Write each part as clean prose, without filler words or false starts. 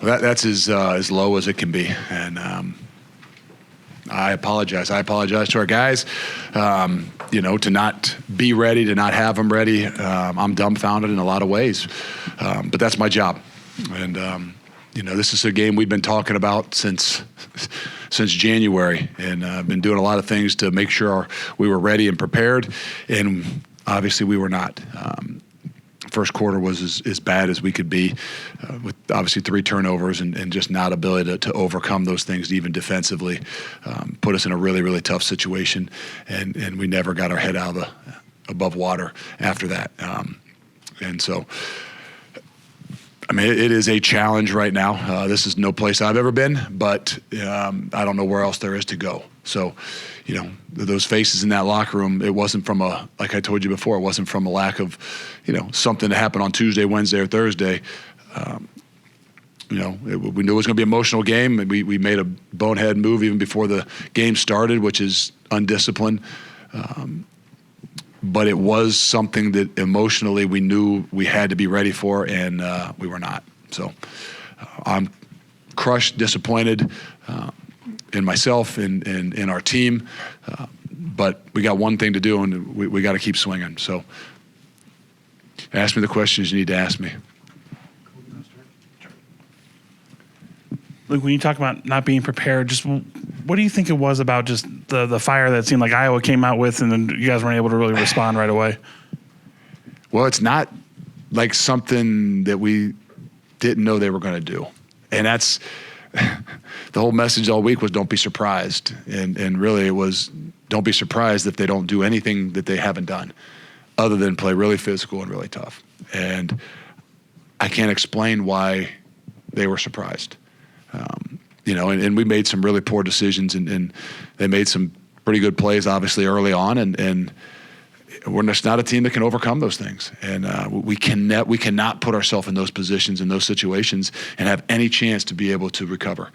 That's as low as it can be, and I apologize. I apologize to our guys, to not be ready, to not have them ready. I'm dumbfounded in a lot of ways, but that's my job. And, this is a game we've been talking about since January, and I've been doing a lot of things to make sure we were ready and prepared, and obviously we were not. First quarter was as bad as we could be, with obviously 3 turnovers and just not ability to overcome those things even defensively. Put us in a really, really tough situation, and we never got our head out of above water after that. And so, it is a challenge right now. This is no place I've ever been, but I don't know where else there is to go. So, those faces in that locker room, it wasn't from like I told you before, it wasn't from a lack of, something that happened on Tuesday, Wednesday, or Thursday. We knew it was going to be an emotional game, and we made a bonehead move even before the game started, which is undisciplined. But it was something that emotionally we knew we had to be ready for, and we were not. So I'm crushed, disappointed in myself and in our team. But we got one thing to do, and we got to keep swinging. So ask me the questions you need to ask me. Luke, when you talk about not being prepared, just what do you think it was about just the fire that seemed like Iowa came out with, and then you guys weren't able to really respond right away? Well, it's not like something that we didn't know they were going to do. And that's the whole message all week was don't be surprised. And really it was don't be surprised if they don't do anything that they haven't done other than play really physical and really tough. And I can't explain why they were surprised. And we made some really poor decisions, and they made some pretty good plays, obviously, early on, and we're just not a team that can overcome those things. And we cannot put ourselves in those positions, in those situations, and have any chance to be able to recover,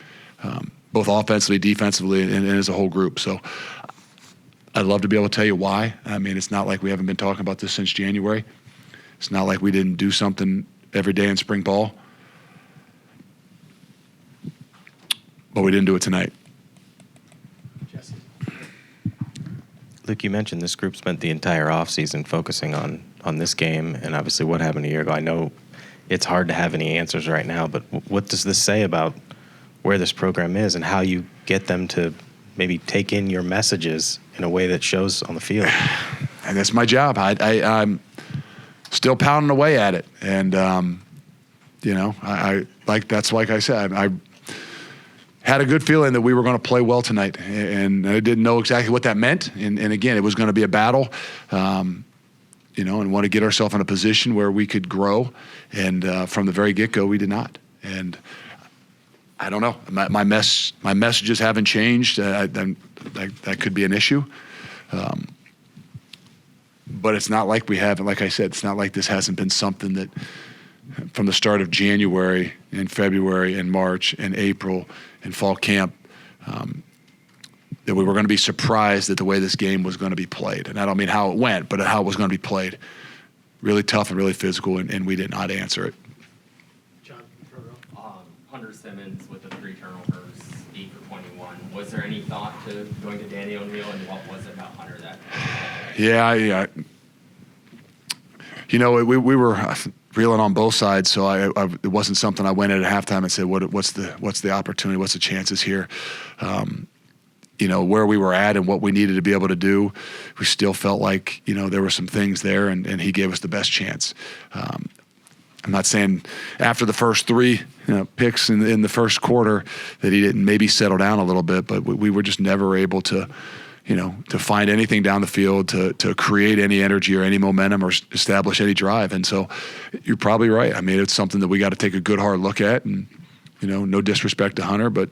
both offensively, defensively, and as a whole group. So I'd love to be able to tell you why. It's not like we haven't been talking about this since January. It's not like we didn't do something every day in spring ball. But we didn't do it tonight. Jesse. Luke, you mentioned this group spent the entire offseason focusing on this game and obviously what happened a year ago. I know it's hard to have any answers right now, but what does this say about where this program is and how you get them to maybe take in your messages in a way that shows on the field? And that's my job. I'm still pounding away at it. And, that's like I said, I had a good feeling that we were going to play well tonight, and I didn't know exactly what that meant. And again, it was going to be a battle, and want to get ourselves in a position where we could grow. And from the very get-go, we did not. And I don't know. My messages haven't changed. That could be an issue. But it's not like we haven't. Like I said, it's not like this hasn't been something that from the start of January and February and March and April and fall camp, that we were going to be surprised at the way this game was going to be played. And I don't mean how it went, but how it was going to be played. Really tough and really physical, and we did not answer it. John, Hunter Simmons with the 3 turnovers, 8 for 21. Was there any thought to going to Danny O'Neal, and what was it about Hunter that? Yeah. We were reeling on both sides, so it wasn't something I went at halftime and said, what's the opportunity, what's the chances here? Where we were at and what we needed to be able to do, we still felt like, there were some things there, and he gave us the best chance. I'm not saying after the first 3 picks in the first quarter that he didn't maybe settle down a little bit, but we were just never able to find anything down the field, to create any energy or any momentum or establish any drive. And so you're probably right. It's something that we got to take a good hard look at, and, no disrespect to Hunter, but,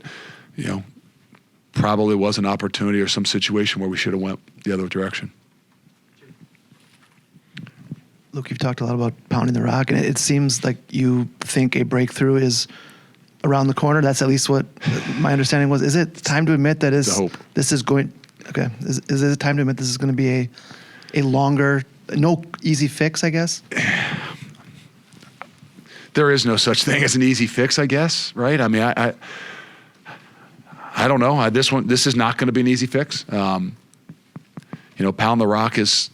probably was an opportunity or some situation where we should have went the other direction. Luke, you've talked a lot about pounding the rock, and it seems like you think a breakthrough is around the corner. That's at least what my understanding was. Is it time to admit that this is going? Okay, is it time to admit this is going to be a longer, no easy fix? I guess. there is no such thing as an easy fix, I guess, right? I mean, I don't know. This is not going to be an easy fix. Pound the rock is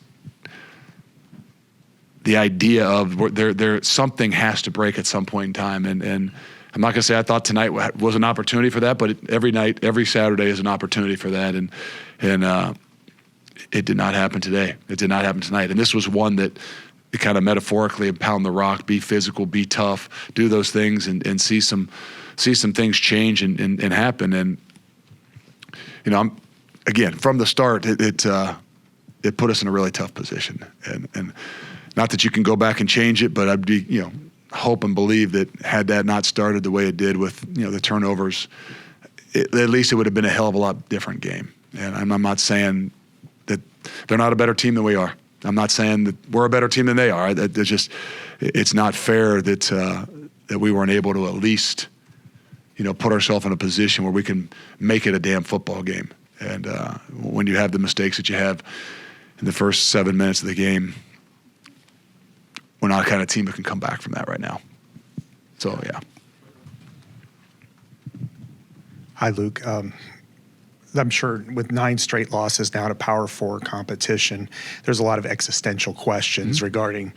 the idea of there something has to break at some point in time, and I'm not going to say I thought tonight was an opportunity for that, but every night, every Saturday is an opportunity for that, and it did not happen today. It did not happen tonight, and this was one that kind of metaphorically pound the rock, be physical, be tough, do those things, and see some things change and happen. And again, from the start, it put us in a really tough position, and not that you can go back and change it, but I'd be hope and believe that had that not started the way it did with the turnovers, at least it would have been a hell of a lot different game. And I'm not saying that they're not a better team than we are. I'm not saying that we're a better team than they are. It's not fair that we weren't able to at least put ourselves in a position where we can make it a damn football game. And when you have the mistakes that you have in the first 7 minutes of the game, we're not the kind of team that can come back from that right now. So, yeah. Hi, Luke. I'm sure with 9 straight losses now to Power 4 competition, there's a lot of existential questions regarding,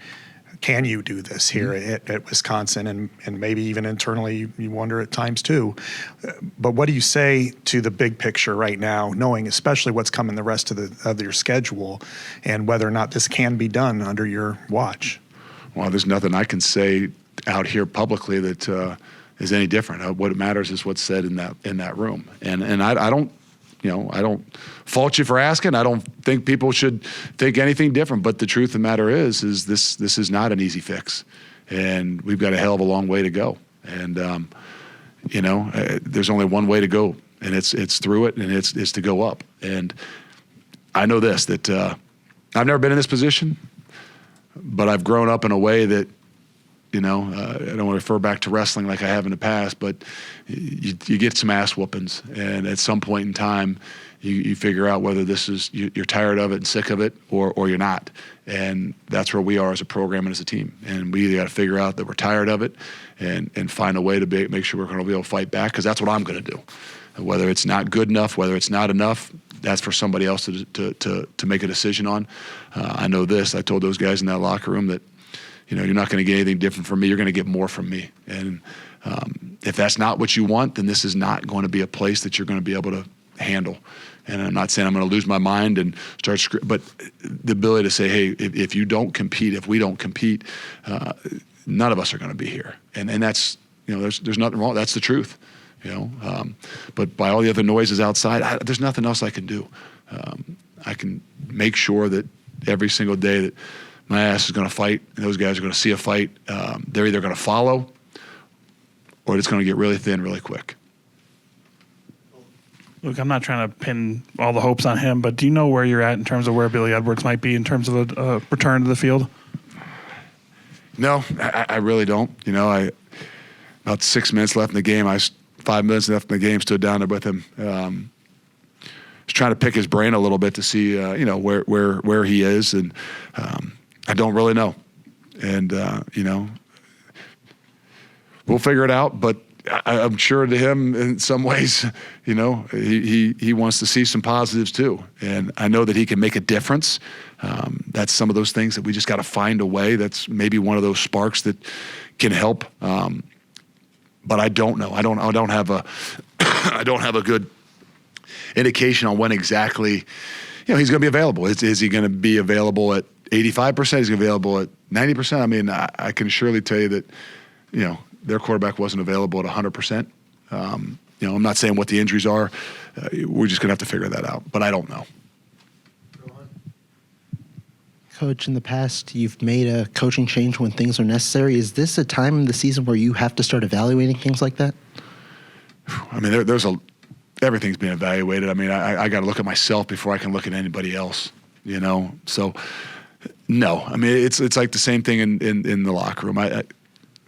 can you do this here at Wisconsin, and maybe even internally you wonder at times too. But what do you say to the big picture right now, knowing especially what's coming the rest of your schedule, and whether or not this can be done under your watch? Well, there's nothing I can say out here publicly that is any different. What matters is what's said in that room, and I don't fault you for asking. I don't think people should think anything different. But the truth of the matter is this is not an easy fix, and we've got a hell of a long way to go. And there's only one way to go, and it's through it, and it's to go up. And I know this, that I've never been in this position, but I've grown up in a way that, I don't want to refer back to wrestling like I have in the past, but you get some ass whoopings, and at some point in time, you figure out whether this is you're tired of it and sick of it, or you're not. And that's where we are as a program and as a team. And we either got to figure out that we're tired of it and find a way to make sure we're going to be able to fight back, because that's what I'm going to do. Whether it's not good enough, whether it's not enough, that's for somebody else to make a decision on. I know this. I told those guys in that locker room that, you're not going to get anything different from me. You're going to get more from me. And if that's not what you want, then this is not going to be a place that you're going to be able to handle. And I'm not saying I'm going to lose my mind and start but the ability to say, hey, if you don't compete, if we don't compete, none of us are going to be here. And that's, there's nothing wrong. That's the truth. But by all the other noises outside, there's nothing else I can do. I can make sure that every single day that my ass is going to fight, and those guys are going to see a fight. They're either going to follow, or it's going to get really thin really quick. Look, I'm not trying to pin all the hopes on him, but do you know where you're at in terms of where Billy Edwards might be in terms of a return to the field? No, I really don't. About 6 minutes left in the game. 5 minutes left in the game, stood down there with him. Was trying to pick his brain a little bit to see, where he is, and I don't really know. And we'll figure it out. But I'm sure to him, in some ways, he wants to see some positives too. And I know that he can make a difference. That's some of those things that we just got to find a way. That's maybe one of those sparks that can help. But I don't know. I don't have a good indication on when exactly, he's going to be available. Is he going to be available at 85%? Is he going to be available at 90%? I mean, I can surely tell you that, their quarterback wasn't available at 100%. I'm not saying what the injuries are. We're just going to have to figure that out. But I don't know. Coach, in the past, you've made a coaching change when things are necessary. Is this a time in the season where you have to start evaluating things like that? I mean, everything's being evaluated. I mean, I got to look at myself before I can look at anybody else, So, no. I mean, it's like the same thing in the locker room.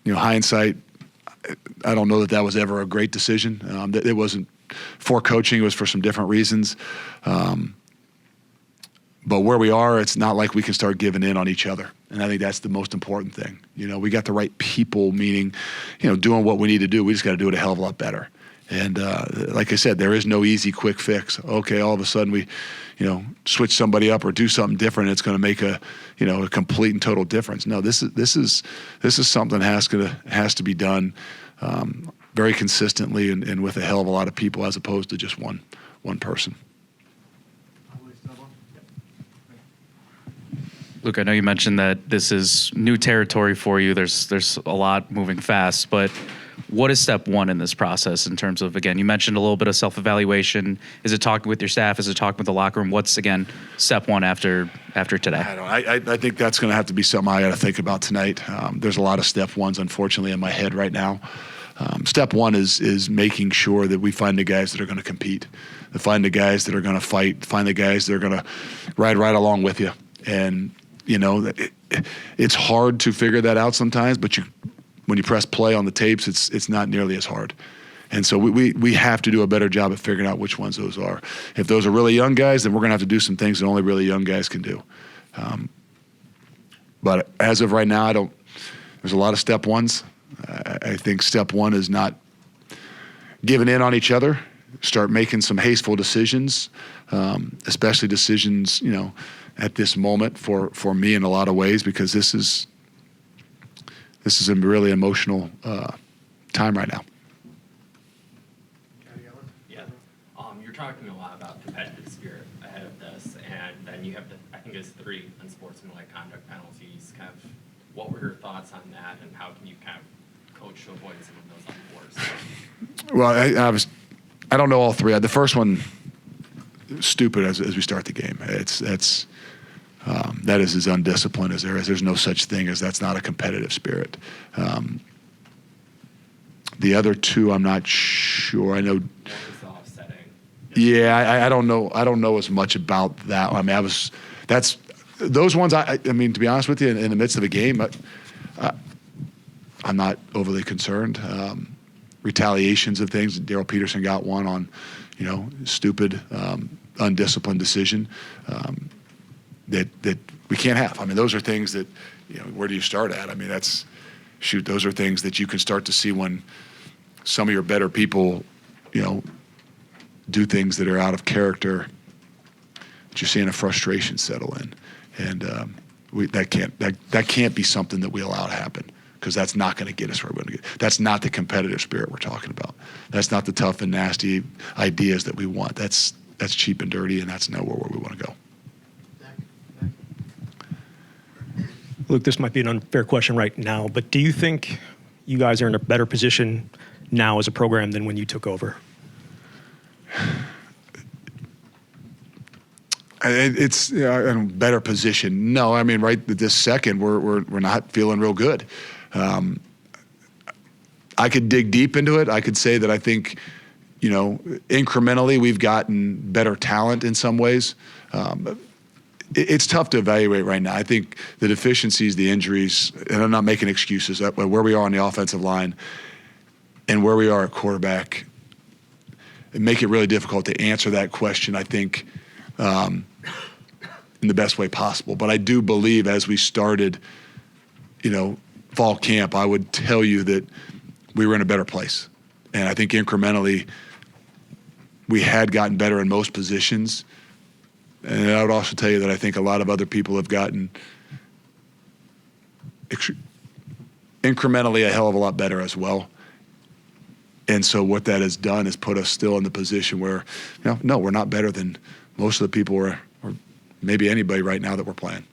Hindsight, I don't know that was ever a great decision. It wasn't for coaching. It was for some different reasons. But But where we are, it's not like we can start giving in on each other. And I think that's the most important thing. We got the right people, meaning, doing what we need to do. We just got to do it a hell of a lot better. And like I said, there is no easy, quick fix. Okay, all of a sudden we, switch somebody up or do something different. It's going to make a complete and total difference. No, this is something that has to be done very consistently and with a hell of a lot of people, as opposed to just one person. Luke, I know you mentioned that this is new territory for you. There's a lot moving fast, but what is step one in this process in terms of, again, you mentioned a little bit of self-evaluation. Is it talking with your staff? Is it talking with the locker room? What's, again, step one after today? I think that's going to have to be something I got to think about tonight. There's a lot of step ones, unfortunately, in my head right now. Step one is making sure that we find the guys that are going to compete, to find the guys that are going to fight, find the guys that are going to ride right along with you. And it's hard to figure that out sometimes, but when you press play on the tapes, it's not nearly as hard. And so we have to do a better job at figuring out which ones those are. If those are really young guys, then we're going to have to do some things that only really young guys can do. But as of right now, there's a lot of step ones. I think step one is not giving in on each other. Start making some hasteful decisions, especially decisions, at this moment for me in a lot of ways, because this is a really emotional time right now. Yeah. You're talking a lot about competitive spirit ahead of this, and then you have I think it's 3 unsportsmanlike conduct penalties. Kind of, what were your thoughts on that, and how can you kind of coach to avoid some of those unforced? Well, I don't know all 3. The first one, stupid as we start the game. That is as undisciplined as there is. There's no such thing as that's not a competitive spirit. The other 2, I'm not sure. I know. What was the offsetting? Yeah, I don't know. I don't know as much about that. I mean, that's those ones. I mean, to be honest with you, in the midst of a game, I'm not overly concerned. Retaliations of things. Daryl Peterson got one on, stupid, undisciplined decision. That we can't have. I mean, those are things that, where do you start at? I mean, those are things that you can start to see when some of your better people, do things that are out of character, that you're seeing a frustration settle in. And that can't be something that we allow to happen, because that's not going to get us where we're going to get. That's not the competitive spirit we're talking about. That's not the tough and nasty ideas that we want. That's cheap and dirty, and that's nowhere where we want to go. Luke, this might be an unfair question right now, but do you think you guys are in a better position now as a program than when you took over? It's in a better position. No, I mean, right this second, we're not feeling real good. I could dig deep into it. I could say that I think, incrementally we've gotten better talent in some ways. It's tough to evaluate right now. I think the deficiencies, the injuries, and I'm not making excuses, where we are on the offensive line and where we are at quarterback, make it really difficult to answer that question, I think, in the best way possible. But I do believe as we started, fall camp, I would tell you that we were in a better place. And I think incrementally we had gotten better in most positions. And I would also tell you that I think a lot of other people have gotten incrementally a hell of a lot better as well. And so what that has done is put us still in the position where, no, we're not better than most of the people or maybe anybody right now that we're playing.